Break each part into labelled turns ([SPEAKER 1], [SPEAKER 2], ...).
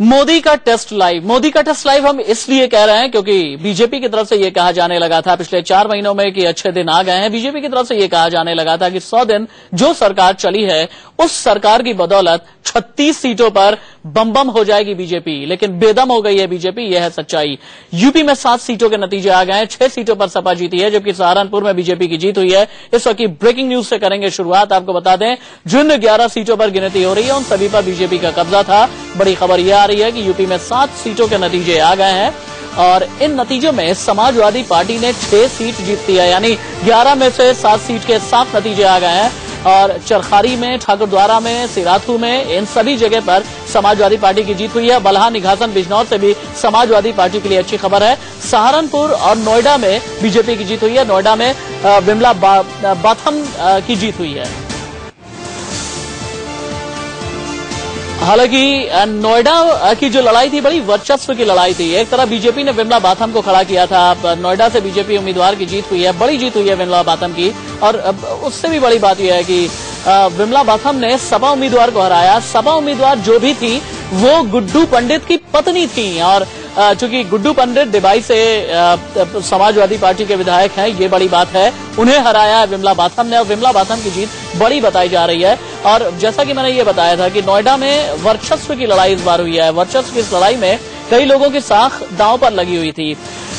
[SPEAKER 1] मोदी का test live. Modi का test live हम इसलिए कह रहे हैं क्योंकि बीजेपी की तरफ से यह कहा जाने लगा था पिछले 4 महीनों में कि अच्छे दिन आ गए हैं। बीजेपी की तरफ से यह कहा जाने लगा था कि 100 दिन जो सरकार चली है उस सरकार की बदौलत 36 सीटों पर बम बम हो जाएगी बीजेपी, लेकिन बेदम हो गई है बीजेपी। यह है सच्चाई। यूपी में 7 सीटों के नतीजे आ गए हैं। 6 सीटों पर सपा जीती है, जबकि सहारनपुर में बीजेपी की जीत हुई है। इस वक्त की ब्रेकिंग न्यूज से करेंगे शुरुआत। आपको बता दें, जिन 11 सीटों पर गिनती हो रही है उन सभी पर बीजेपी का कब्जा था। बड़ी खबर यह आ रही है कि यूपी में 7 सीटों के नतीजे आ गए हैं और इन नतीजों में समाजवादी पार्टी ने 6 सीट जीती है, यानी 11 में से 7 सीट के साफ नतीजे आ गए हैं। और चरखारी में, ठाकुरद्वारा में, सिराथू में, इन सभी जगह पर समाजवादी पार्टी की जीत हुई है। बलहा, निघासन, बिजनौर से भी समाजवादी पार्टी के लिए अच्छी खबर है। सहारनपुर और नोएडा में बीजेपी की जीत हुई है। नोएडा में विमला बाथम की जीत हुई है। हालांकि नोएडा की जो लड़ाई थी बड़ी वर्चस्व की लड़ाई थी। एक तरफ बीजेपी ने विमला बाथम को खड़ा किया था। अब नोएडा से बीजेपी उम्मीदवार की जीत हुई है, बड़ी जीत हुई है विमला बाथम की। और उससे भी बड़ी बात यह है कि विमला बाथम ने सपा उम्मीदवार को हराया। सपा उम्मीदवार जो भी थी वो गुड्डू पंडित की पत्नी थी और चूंकि गुड्डू पंडित डिबाई से समाजवादी पार्टी के विधायक हैं, ये बड़ी बात है। उन्हें हराया है विमला बाथम ने और विमला बाथम की जीत बड़ी बताई जा रही है। और जैसा कि मैंने ये बताया था कि नोएडा में वर्चस्व की लड़ाई इस बार हुई है। वर्चस्व की इस लड़ाई में कई लोगों की साख दांव पर लगी हुई थी।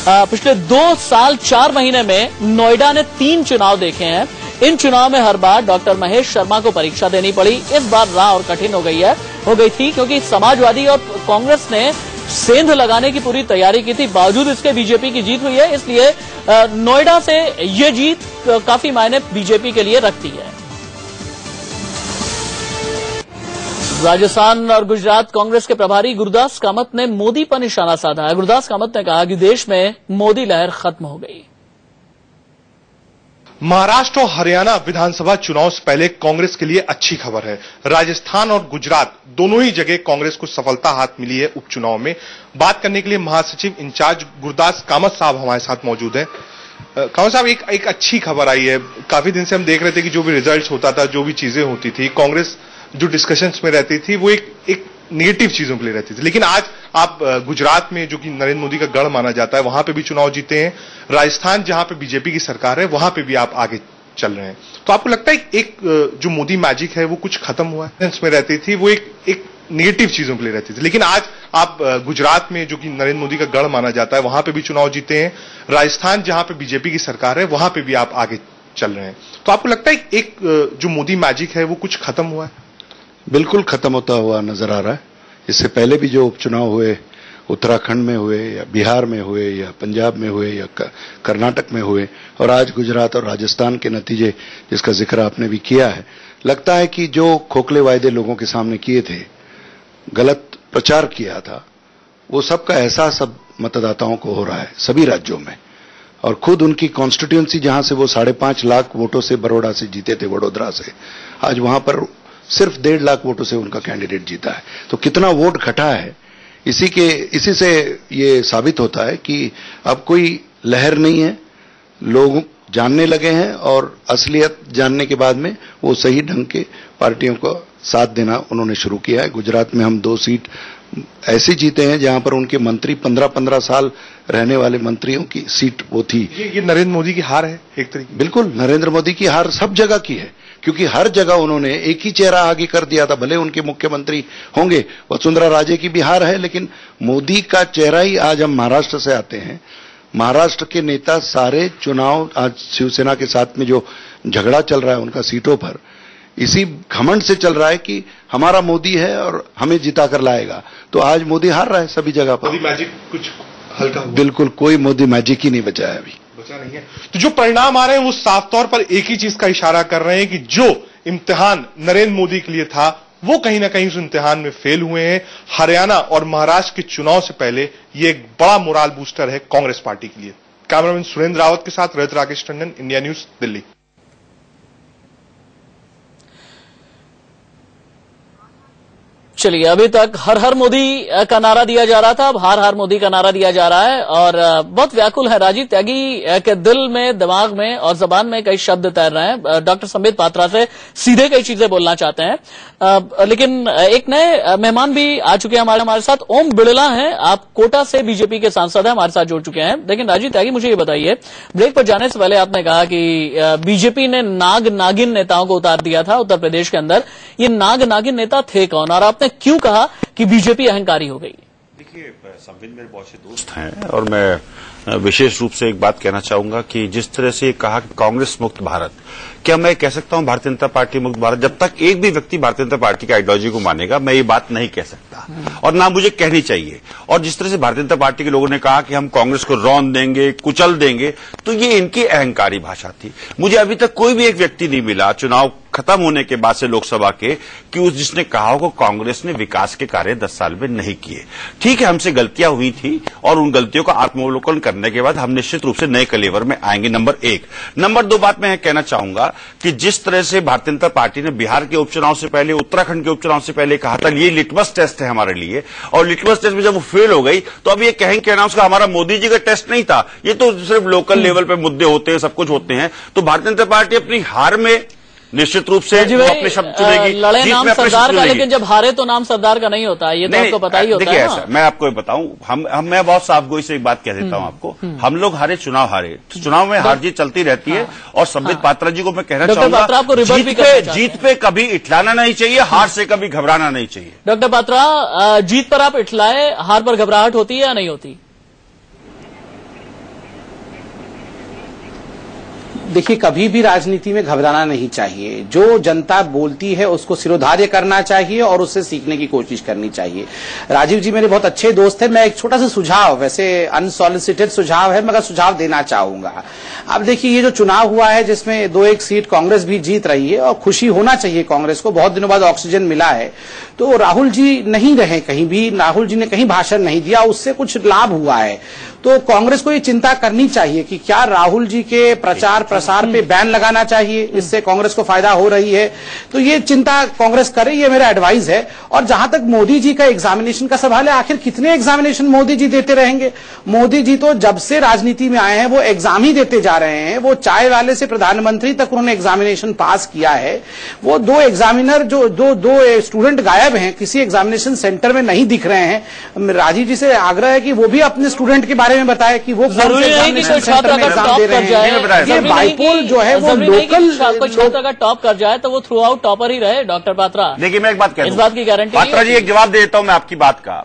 [SPEAKER 1] पिछले 2 साल 4 महीने में नोएडा ने 3 चुनाव देखे हैं। इन चुनाव में हर बार डॉक्टर महेश शर्मा को परीक्षा देनी पड़ी। इस बार राह और कठिन हो गई थी क्योंकि समाजवादी और कांग्रेस ने सेंध लगाने की पूरी तैयारी की थी। बावजूद इसके बीजेपी की जीत हुई है, इसलिए नोएडा से ये जीत काफी मायने बीजेपी के लिए रखती है। राजस्थान और गुजरात कांग्रेस के प्रभारी गुरदास कामत ने मोदी पर निशाना साधा है। गुरदास कामत ने कहा कि देश में मोदी लहर खत्म हो गई।
[SPEAKER 2] महाराष्ट्र और हरियाणा विधानसभा चुनाव से पहले कांग्रेस के लिए अच्छी खबर है। राजस्थान और गुजरात दोनों ही जगह कांग्रेस को सफलता हाथ मिली है उपचुनाव में। बात करने के लिए महासचिव इंचार्ज गुरदास कामत साहब हमारे साथ मौजूद हैं। कामत साहब, एक अच्छी खबर आई है। काफी दिन से हम देख रहे थे कि जो भी रिजल्ट होता था, जो भी चीजें होती थी, कांग्रेस जो डिस्कशंस में रहती थी वो एक नेगेटिव चीजों के लिए रहती थी। लेकिन आज आप गुजरात में, जो कि नरेंद्र मोदी का गढ़ माना जाता है, वहां पे भी चुनाव जीते हैं। राजस्थान जहां पे बीजेपी की सरकार है वहां पे भी आप आगे चल रहे हैं। तो आपको लगता है एक जो मोदी मैजिक है वो कुछ खत्म हुआ है? में रहती थी वो एक नेगेटिव चीजों के लिए रहती थी। लेकिन आज आप गुजरात में, जो कि नरेंद्र मोदी का गढ़ माना जाता है, वहां पे भी चुनाव जीते हैं। राजस्थान जहां पे बीजेपी की सरकार है वहां पे भी आप आगे चल रहे हैं। तो आपको लगता है एक जो मोदी मैजिक है वो कुछ खत्म हुआ है?
[SPEAKER 3] बिल्कुल खत्म होता हुआ नजर आ रहा है। इससे पहले भी जो उपचुनाव हुए, उत्तराखंड में हुए या बिहार में हुए या पंजाब में हुए या कर्नाटक में हुए, और आज गुजरात और राजस्थान के नतीजे जिसका जिक्र आपने भी किया है, लगता है कि जो खोखले वायदे लोगों के सामने किए थे, गलत प्रचार किया था, वो सबका एहसास अब मतदाताओं को हो रहा है सभी राज्यों में। और खुद उनकी कॉन्स्टिट्यूएंसी जहां से वो 5.5 लाख वोटों से बड़ौदा से जीते थे, वडोदरा से, आज वहां पर सिर्फ 1.5 लाख वोटों से उनका कैंडिडेट जीता है। तो कितना वोट घटा है, इसी से ये साबित होता है कि अब कोई लहर नहीं है। लोग जानने लगे हैं और असलियत जानने के बाद में वो सही ढंग के पार्टियों को साथ देना उन्होंने शुरू किया है। गुजरात में हम 2 सीट ऐसी जीते हैं जहां पर उनके मंत्री 15-15 साल रहने वाले मंत्रियों की सीट वो थी।
[SPEAKER 2] ये नरेंद्र मोदी की हार है एक तरीके?
[SPEAKER 3] बिल्कुल, नरेंद्र मोदी की हार सब जगह की है, क्योंकि हर जगह उन्होंने एक ही चेहरा आगे कर दिया था। भले उनके मुख्यमंत्री होंगे, वसुंधरा राजे की भी हार है, लेकिन मोदी का चेहरा ही आज हम महाराष्ट्र से आते हैं। महाराष्ट्र के नेता सारे चुनाव आज शिवसेना के साथ में जो झगड़ा चल रहा है उनका सीटों पर, इसी घमंड से चल रहा है कि हमारा मोदी है और हमें जिता कर लाएगा। तो आज मोदी हार रहा है सभी जगह पर।
[SPEAKER 2] मोदी मैजिक कुछ हल्का हुआ?
[SPEAKER 3] बिल्कुल, कोई मोदी मैजिक ही नहीं बचा है अभी,
[SPEAKER 2] बचा नहीं है। तो जो परिणाम आ रहे हैं वो साफ तौर पर एक ही चीज का इशारा कर रहे हैं कि जो इम्तिहान नरेंद्र मोदी के लिए था वो कहीं ना कहीं उस इम्तिहान में फेल हुए हैं। हरियाणा और महाराष्ट्र के चुनाव से पहले ये एक बड़ा मोराल बूस्टर है कांग्रेस पार्टी के लिए। कैमरामैन सुरेंद्र रावत के साथ रजत राकेश टंडन, इंडिया न्यूज, दिल्ली।
[SPEAKER 1] चलिए, अभी तक हर हर मोदी का नारा दिया जा रहा था, अब हार हार मोदी का नारा दिया जा रहा है और बहुत व्याकुल है। राजीव त्यागी के दिल में, दिमाग में और जबान में कई शब्द तैर रहे हैं। डॉक्टर संबित पात्रा से सीधे कई चीजें बोलना चाहते हैं, लेकिन एक नए मेहमान भी आ चुके हैं हमारे साथ। ओम बिड़ला हैं, आप कोटा से बीजेपी के सांसद हैं, हमारे साथ जुड़ चुके हैं। लेकिन राजीव त्यागी, मुझे ये बताइए, ब्रेक पर जाने से पहले आपने कहा कि बीजेपी ने नाग नागिन नेताओं को उतार दिया था उत्तर प्रदेश के अंदर। ये नाग नागिन नेता थे कौन और आपने क्यों कहा कि बीजेपी अहंकारी हो गई?
[SPEAKER 4] देखिए, संबित मेरे बहुत से दोस्त हैं और मैं विशेष रूप से एक बात कहना चाहूंगा कि जिस तरह से कहा कि कांग्रेस मुक्त भारत, क्या मैं कह सकता हूं भारतीय जनता पार्टी मुक्त भारत? जब तक एक भी व्यक्ति भारतीय जनता पार्टी की आइडियोलॉजी को मानेगा, मैं ये बात नहीं कह सकता और ना मुझे कहनी चाहिए। और जिस तरह से भारतीय जनता पार्टी के लोगों ने कहा कि हम कांग्रेस को रौंद देंगे, कुचल देंगे, तो ये इनकी अहंकारी भाषा थी। मुझे अभी तक कोई भी एक व्यक्ति नहीं मिला चुनाव खत्म होने के बाद से लोकसभा के कि जिसने कहा हो कि कांग्रेस ने विकास के कार्य 10 साल में नहीं किए। ठीक है, हमसे गलतियां हुई थी और उन गलतियों का आत्मावलोकन करने के बाद हम निश्चित रूप से नए कलेवर में आएंगे, नंबर 1। नंबर 2 बात मैं कहना चाहूंगा कि जिस तरह से भारतीय जनता पार्टी ने बिहार के उपचुनाव से पहले, उत्तराखंड के उपचुनाव से पहले कहा था ये लिटमस टेस्ट है हमारे लिए, और लिटमस टेस्ट में जब वो फेल हो गई तो अब ये कहेंगे ना उसका हमारा मोदी जी का टेस्ट नहीं था, ये तो सिर्फ लोकल लेवल पे मुद्दे होते हैं, सब कुछ होते हैं। तो भारतीय जनता पार्टी अपनी हार में निश्चित रूप से अपने शब्द चुनेगी,
[SPEAKER 1] लड़े नाम सरदार का, लेकिन जब हारे तो नाम सरदार का नहीं होता, ये तो आपको पता ही होता है।
[SPEAKER 4] देखिए, ऐसा मैं आपको बताऊं, मैं बहुत साफगोई से एक बात कह देता हूं आपको, हम लोग हारे, चुनाव हारे, तो चुनाव में हार जीत चलती रहती है। और संबित पात्रा जी को मैं कहना चाहूंगा, जीत पे कभी इठलाना नहीं चाहिए, हार से कभी घबराना नहीं चाहिए।
[SPEAKER 1] डॉक्टर पात्रा, जीत पर आप इठलाए, हार पर घबराहट होती है या नहीं होती?
[SPEAKER 5] देखिए, कभी भी राजनीति में घबराना नहीं चाहिए। जो जनता बोलती है उसको सिरोधार्य करना चाहिए और उससे सीखने की कोशिश करनी चाहिए। राजीव जी मेरे बहुत अच्छे दोस्त हैं। मैं एक छोटा सा सुझाव, वैसे अनसॉलिसिटेड सुझाव है मगर सुझाव देना चाहूंगा। अब देखिए, ये जो चुनाव हुआ है जिसमें 2-1 सीट कांग्रेस भी जीत रही है और खुशी होना चाहिए कांग्रेस को, बहुत दिनों बाद ऑक्सीजन मिला है। तो राहुल जी नहीं रहे कहीं भी, राहुल जी ने कहीं भाषण नहीं दिया, उससे कुछ लाभ हुआ है। तो कांग्रेस को ये चिंता करनी चाहिए कि क्या राहुल जी के प्रचार प्रसार पे बैन लगाना चाहिए, इससे कांग्रेस को फायदा हो रही है। तो ये चिंता कांग्रेस करे, ये मेरा एडवाइस है। और जहां तक मोदी जी का एग्जामिनेशन का सवाल है, आखिर कितने एग्जामिनेशन मोदी जी देते रहेंगे? मोदी जी तो जब से राजनीति में आए हैं वो एग्जाम ही देते जा रहे हैं। वो चाय वाले से प्रधानमंत्री तक उन्होंने एग्जामिनेशन पास किया है। वो 2 एग्जामिनर जो दो स्टूडेंट गायब हैं, किसी एग्जामिनेशन सेंटर में नहीं दिख रहे हैं। राजीव जी से आग्रह है कि वो भी अपने स्टूडेंट के बारे में बताए कि वो
[SPEAKER 1] जरूरी नहीं कि कोई छात्र अगर टॉप कर जाए,
[SPEAKER 5] ये बाइपोल जो है वो लोकल
[SPEAKER 1] छात्र अगर टॉप कर जाए तो वो थ्रू आउट टॉपर ही रहे। डॉक्टर पात्रा,
[SPEAKER 4] देखिए मैं एक बात कह दूं,
[SPEAKER 1] इस बात की गारंटी
[SPEAKER 4] पात्रा जी एक जवाब दे देता हूं मैं आपकी बात का।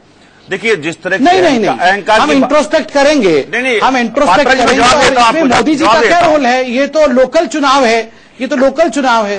[SPEAKER 4] देखिए, जिस तरह
[SPEAKER 5] नहीं, हम इंट्रोस्पेक्ट करेंगे, हम इंट्रोस्पेक्ट करेंगे। मोदी जी का क्या रोल है? ये तो लोकल चुनाव है, ये तो लोकल चुनाव है।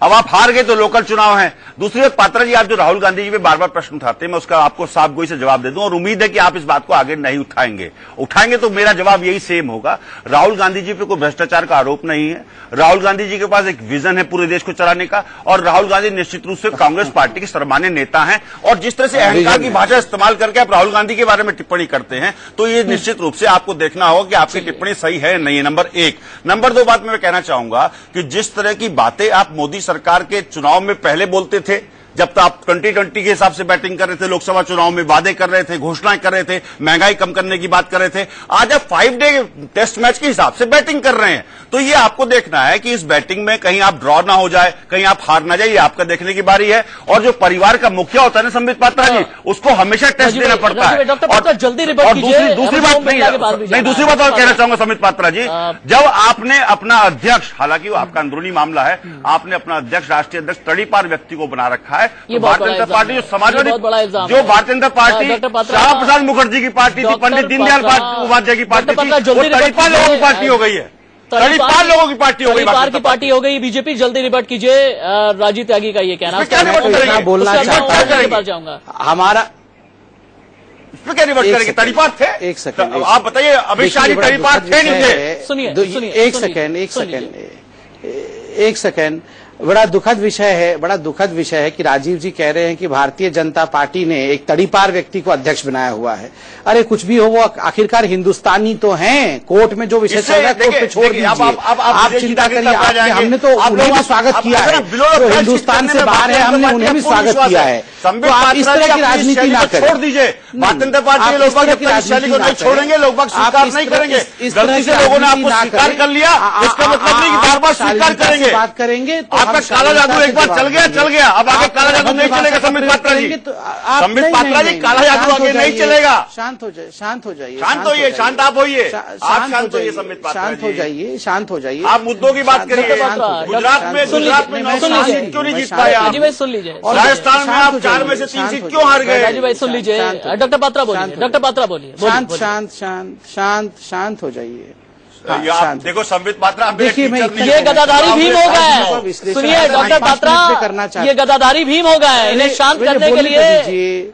[SPEAKER 4] अब आप हार गए तो लोकल चुनाव है। दूसरी बात, पात्रा जी, आप जो राहुल गांधी जी पे बार बार प्रश्न उठाते हैं, मैं उसका आपको साफ गोई से जवाब दे दूं और उम्मीद है कि आप इस बात को आगे नहीं उठाएंगे तो मेरा जवाब यही सेम होगा। राहुल गांधी जी पे कोई भ्रष्टाचार का आरोप नहीं है। राहुल गांधी जी के पास एक विजन है पूरे देश को चलाने का, और राहुल गांधी निश्चित रूप से कांग्रेस पार्टी के सर्वमान्य नेता है। और जिस तरह से अहंकार की भाषा इस्तेमाल करके आप राहुल गांधी के बारे में टिप्पणी करते हैं, तो ये निश्चित रूप से आपको देखना होगा कि आपकी टिप्पणी सही है नहीं है, नंबर 1। नंबर 2 बात मैं कहना चाहूंगा कि जिस तरह की बातें आप मोदी सरकार के चुनाव में पहले बोलते थे, जब तक आप 2020 के हिसाब से बैटिंग कर रहे थे, लोकसभा चुनाव में वादे कर रहे थे, घोषणाएं कर रहे थे, महंगाई कम करने की बात कर रहे थे, आज आप 5 डे टेस्ट मैच के हिसाब से बैटिंग कर रहे हैं। तो ये आपको देखना है कि इस बैटिंग में कहीं आप ड्रॉ ना हो जाए, कहीं आप हार ना जाए, ये आपका देखने की बारी है। और जो परिवार का मुखिया होता है ना संबित पात्रा जी, उसको हमेशा टेस्ट देना पड़ता है।
[SPEAKER 1] और जल्दी
[SPEAKER 4] दूसरी बात और कहना चाहूंगा संबित पात्रा जी, जब आपने अपना अध्यक्ष, हालांकि वो आपका अंदरूनी मामला है, आपने अपना अध्यक्ष, राष्ट्रीय अध्यक्ष तड़ीपार व्यक्ति को बना रखा है।
[SPEAKER 1] ये
[SPEAKER 4] भारतीय जनता पार्टी जो समाजवादी, जो भारतीय जनता पार्टी श्यामा प्रसाद मुखर्जी की पार्टी थी, पंडित दीनदयाल उपाध्याय की पार्टी थी, वो 35 लोगों की पार्टी हो गई है। 35 लोगों की पार्टी हो गई,
[SPEAKER 1] परिवार की पार्टी हो गई। बीजेपी जल्दी रिबट कीजिए। राजीव त्यागी का ये कहना,
[SPEAKER 5] बोलना चाहूंगा हमारा
[SPEAKER 4] इसमें क्या रिवर्ट करेंगे? तड़ीपार थे?
[SPEAKER 5] एक सेकंड,
[SPEAKER 4] आप बताइए, अमित शाह जी तड़ीपार थे नहीं थे?
[SPEAKER 1] सुनिए,
[SPEAKER 5] एक सेकंड, बड़ा दुखद विषय है कि राजीव जी कह रहे हैं कि भारतीय जनता पार्टी ने एक तड़ीपार व्यक्ति को अध्यक्ष बनाया हुआ है। अरे कुछ भी हो, वो आखिरकार हिंदुस्तानी तो हैं। कोर्ट में जो विषय चल रहा है कोर्ट पे छोड़ दीजिए, आप चिंता करिए। हमने तो उन्हें भी स्वागत किया है, जो हिंदुस्तान से बाहर है, हमने उन्हें भी स्वागत किया है। तो आप इस तरह की राजनीति ना करें।
[SPEAKER 4] छोड़ दीजिए, भारतीय जनता पार्टी के लोग नहीं छोड़ेंगे, लोग स्वीकार नहीं करेंगे। गलती से लोगों ने आपको स्वीकार कर लिया, इसका मतलब नहीं कि बार बार स्वीकार करेंगे।
[SPEAKER 5] बात करेंगे तो
[SPEAKER 4] आपका काला जादू एक बार चल गया, अब आगे काला जादू नहीं चलेगा। संबित पात्रा जी, काला जादू आगे नहीं चलेगा।
[SPEAKER 5] शांत हो जाइए,
[SPEAKER 4] शांत होइए, शांत आप होइए, आप शांत होइए। संबित पात्रा जी,
[SPEAKER 5] शांत हो जाइए।
[SPEAKER 4] आप मुद्दों की बात करिए। गुजरात में क्यों नहीं जीत पाए आप?
[SPEAKER 1] सुन लीजिए,
[SPEAKER 4] राजस्थान में आप 4 में से 3 सीट क्यों हार गए?
[SPEAKER 1] राजीव भाई सुन लीजिए, डॉक्टर पात्रा बोलिए।
[SPEAKER 5] शांत हो जाइए।
[SPEAKER 4] देखो संबित पात्रा,
[SPEAKER 5] देखिए
[SPEAKER 1] ये गदाधारी भीम हो गए हैं। सुनिए डॉक्टर पात्रा, ये गदाधारी भीम हो गए हैं, इन्हें शांत करने के लिए।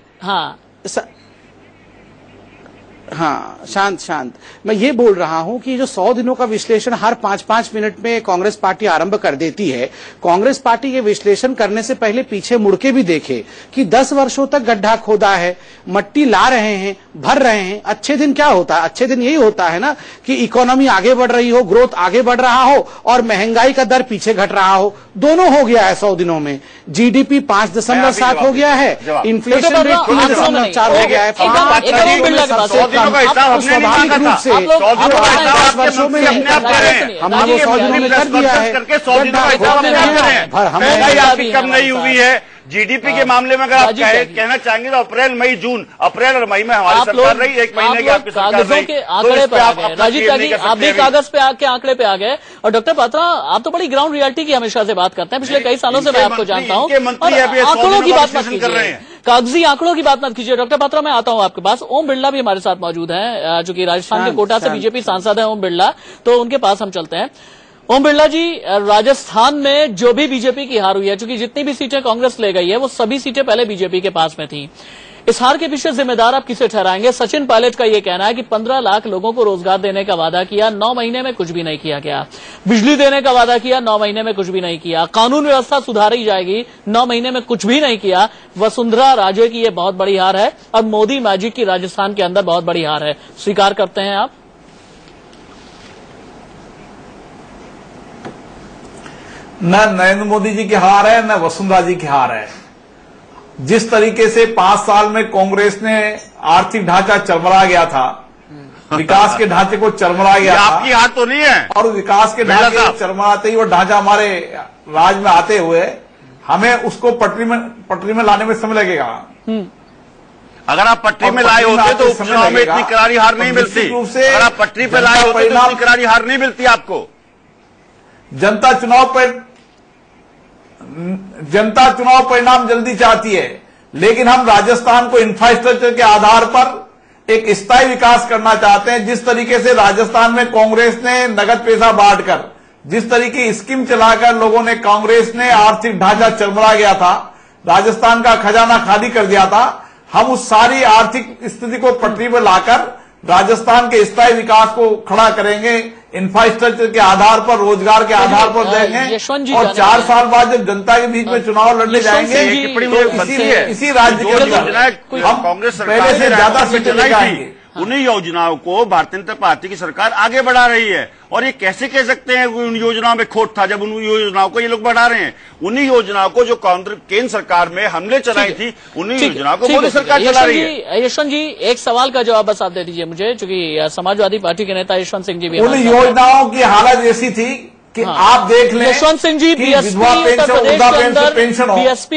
[SPEAKER 5] हाँ, शांत। मैं ये बोल रहा हूं कि जो 100 दिनों का विश्लेषण हर 5-5 मिनट में कांग्रेस पार्टी आरंभ कर देती है, कांग्रेस पार्टी ये विश्लेषण करने से पहले पीछे मुड़ के भी देखे कि 10 वर्षों तक गड्ढा खोदा है, मट्टी ला रहे हैं, भर रहे हैं। अच्छे दिन क्या होता है? अच्छे दिन यही होता है ना कि इकोनॉमी आगे बढ़ रही हो, ग्रोथ आगे बढ़ रहा हो और महंगाई का दर पीछे घट रहा हो। दोनों हो गया है 100 दिनों में। जीडीपी 5.7 हो गया है, इन्फ्लेशन रेट 3.4 हो गया है। स्वाभाविक रूप से 10 वर्षों में हमने वो 100 दिनों में कर दिया है।
[SPEAKER 4] हमें कम नहीं हुई है। जीडीपी के मामले में अगर आप कहना चाहेंगे तो अप्रैल और मई में हमारी सरकार रही, 1 महीने की आपकी सरकार रही।
[SPEAKER 1] के आंकड़े पे आ गए राजीव जी, आप भी कागज पे आके आंकड़े पे आ गए। और डॉक्टर पात्रा, आप तो बड़ी ग्राउंड रियलिटी की हमेशा से बात करते हैं, पिछले कई सालों से मैं आपको जानता हूँ। आंकड़ों की बात मत कीजिए, कागजी आंकड़ों की बात मत कीजिए। डॉक्टर पात्रा, मैं आता हूँ आपके पास। ओम बिरला भी हमारे साथ मौजूद हैं, जो कि राजस्थान के कोटा से बीजेपी सांसद है ओम बिरला, तो उनके पास हम चलते हैं। ओम बिरला जी, राजस्थान में जो भी बीजेपी की हार हुई है, क्योंकि जितनी भी सीटें कांग्रेस ले गई है वो सभी सीटें पहले बीजेपी के पास में थी, इस हार के पीछे जिम्मेदार आप किसे ठहराएंगे? सचिन पायलट का यह कहना है कि 15 लाख लोगों को रोजगार देने का वादा किया, 9 महीने में कुछ भी नहीं किया गया। बिजली देने का वादा किया, 9 महीने में कुछ भी नहीं किया। कानून व्यवस्था सुधारी जाएगी, 9 महीने में कुछ भी नहीं किया। वसुंधरा राजे की यह बहुत बड़ी हार है और मोदी मैजिक की राजस्थान के अंदर बहुत बड़ी हार है। स्वीकार करते हैं आप?
[SPEAKER 6] न नरेंद्र मोदी जी की हार है, न वसुंधरा जी की हार है। जिस तरीके से 5 साल में कांग्रेस ने आर्थिक ढांचा चरमरा गया था, विकास के ढांचे को चरमरा गया था।
[SPEAKER 4] आपकी हार तो नहीं है।
[SPEAKER 6] और विकास के ढांचे चरमराते ही वो ढांचा हमारे राज में आते हुए हमें उसको पटरी में लाने में समय लगेगा।
[SPEAKER 4] अगर आप पटरी में लाए होते तो उपचुनाव में इतनी करारी हार नहीं मिलती। अगर आप पटरी पे लाए होते तो इतनी करारी हार नहीं मिलती आपको।
[SPEAKER 6] जनता चुनाव परिणाम जल्दी चाहती है, लेकिन हम राजस्थान को इंफ्रास्ट्रक्चर के आधार पर एक स्थायी विकास करना चाहते हैं। जिस तरीके से राजस्थान में कांग्रेस ने नगद पैसा बांटकर, जिस तरीके की स्कीम चलाकर लोगों ने, कांग्रेस ने आर्थिक ढांचा चरमरा गया था, राजस्थान का खजाना खाली कर दिया था, हम उस सारी आर्थिक स्थिति को पटरी पर लाकर राजस्थान के स्थायी विकास को खड़ा करेंगे। इंफ्रास्ट्रक्चर के आधार पर, रोजगार के आधार पर देंगे और 4 साल बाद जब जनता के बीच में चुनाव लड़ने जाएंगे तो इसी राज्य के अंदर हम कांग्रेस पहले से ज्यादा सीटें लेकर आएंगे।
[SPEAKER 4] उन्हीं योजनाओं को भारतीय जनता पार्टी की सरकार आगे बढ़ा रही है। और ये कैसे कह सकते हैं उन योजनाओं में खोट था जब उन योजनाओं को ये लोग बढ़ा रहे हैं? उन्हीं योजनाओं को जो केंद्र सरकार में हमले चलाई थी, उन्हीं योजनाओं को मोदी सरकार चला रही है।
[SPEAKER 1] यशवंत जी, एक सवाल का जवाब बस आप दे दीजिए मुझे, क्योंकि समाजवादी पार्टी के नेता यशवंत सिंह जी भी
[SPEAKER 6] उन योजनाओं की हालत ऐसी थी कि आप देख लें,
[SPEAKER 1] यशवंत सिंह जी बीएसपी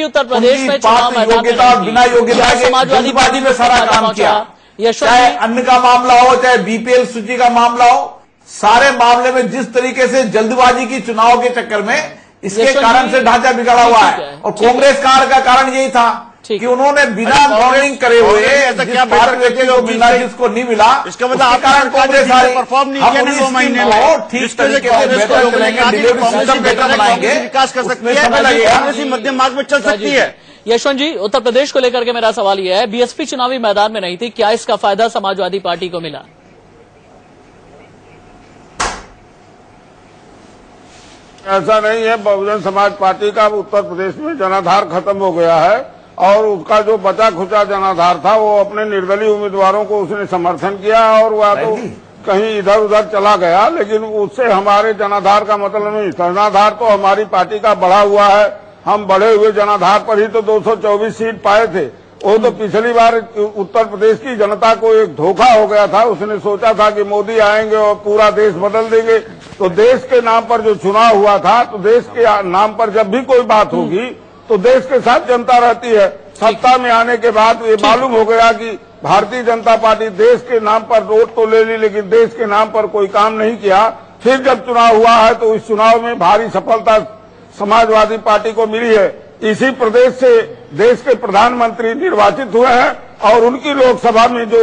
[SPEAKER 1] उत्तर प्रदेश में
[SPEAKER 6] योग्यता बिना योग्यता के समाजवादी पार्टी में सारा काम किया। चाहे अन्न का मामला हो, चाहे बीपीएल सूची का मामला हो, सारे मामले में जिस तरीके से जल्दबाजी की चुनाव के चक्कर में इसके कारण से ढांचा बिगड़ा हुआ है। और कांग्रेस का कारण यही था कि उन्होंने बिना मॉनिटरिंग करे हुए व्यक्ति को मिला जिसको नहीं मिला,
[SPEAKER 4] इसका मतलब कारण कांग्रेस परफॉर्म नहीं किया 2 महीने में। ठीक तरीके से डिलीवरी सिस्टम बेटर बनाएंगे, विकास कर सकती है, कांग्रेस मध्यम मार्ग में चल सकती है।
[SPEAKER 1] यशवंत जी, उत्तर प्रदेश को लेकर के मेरा सवाल यह है, बीएसपी चुनावी मैदान में नहीं थी, क्या इसका फायदा समाजवादी पार्टी को मिला?
[SPEAKER 7] ऐसा नहीं है। बहुजन समाज पार्टी का उत्तर प्रदेश में जनाधार खत्म हो गया है और उसका जो बचा खुचा जनाधार था वो अपने निर्दलीय उम्मीदवारों को उसने समर्थन किया और वह तो कहीं इधर उधर चला गया, लेकिन उससे हमारे जनाधार का मतलब नहीं। जनाधार तो हमारी पार्टी का बढ़ा हुआ है। हम बढ़े हुए जनाधार पर ही तो 224 सीट पाए थे। वो तो पिछली बार उत्तर प्रदेश की जनता को एक धोखा हो गया था। उसने सोचा था कि मोदी आएंगे और पूरा देश बदल देंगे। तो देश के नाम पर जो चुनाव हुआ था, तो देश के नाम पर जब भी कोई बात होगी तो देश के साथ जनता रहती है। सत्ता में आने के बाद ये मालूम हो गया कि भारतीय जनता पार्टी देश के नाम पर वोट तो ले ली, लेकिन देश के नाम पर कोई काम नहीं किया। फिर जब चुनाव हुआ है तो इस चुनाव में भारी सफलता समाजवादी पार्टी को मिली है। इसी प्रदेश से देश के प्रधानमंत्री निर्वाचित हुए हैं और उनकी लोकसभा में जो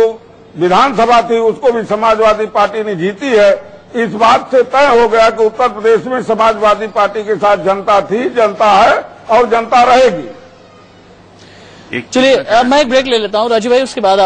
[SPEAKER 7] विधानसभा थी उसको भी समाजवादी पार्टी ने जीती है। इस बात से तय हो गया कि उत्तर प्रदेश में समाजवादी पार्टी के साथ जनता थी, जनता है और जनता रहेगी।
[SPEAKER 1] चलिए मैं एक ब्रेक ले लेता हूं राजीव भाई, उसके बाद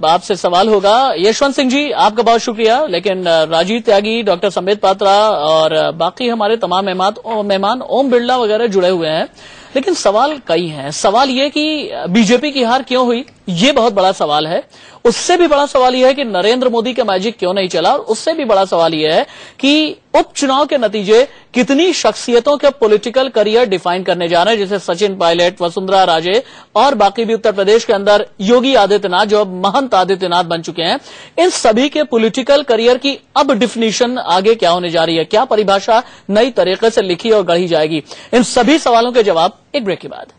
[SPEAKER 1] आपसे सवाल होगा। यशवंत सिंह जी आपका बहुत शुक्रिया, लेकिन राजीव त्यागी, डॉक्टर संबित पात्रा और बाकी हमारे तमाम मेहमान ओम बिरला वगैरह जुड़े हुए हैं, लेकिन सवाल कई हैं। सवाल ये कि बीजेपी की हार क्यों हुई, ये बहुत बड़ा सवाल है। उससे भी बड़ा सवाल यह है कि नरेंद्र मोदी का मैजिक क्यों नहीं चला, और उससे भी बड़ा सवाल यह है कि उपचुनाव के नतीजे कितनी शख्सियतों के पॉलिटिकल करियर डिफाइन करने जा रहे हैं, जैसे सचिन पायलट, वसुंधरा राजे और बाकी भी उत्तर प्रदेश के अंदर योगी आदित्यनाथ जो अब महंत आदित्यनाथ बन चुके हैं। इन सभी के पॉलिटिकल करियर की अब डिफिनीशन आगे क्या होने जा रही है, क्या परिभाषा नई तरीके से लिखी और गढ़ी जाएगी, इन सभी सवालों के जवाब एक ब्रेक के बाद।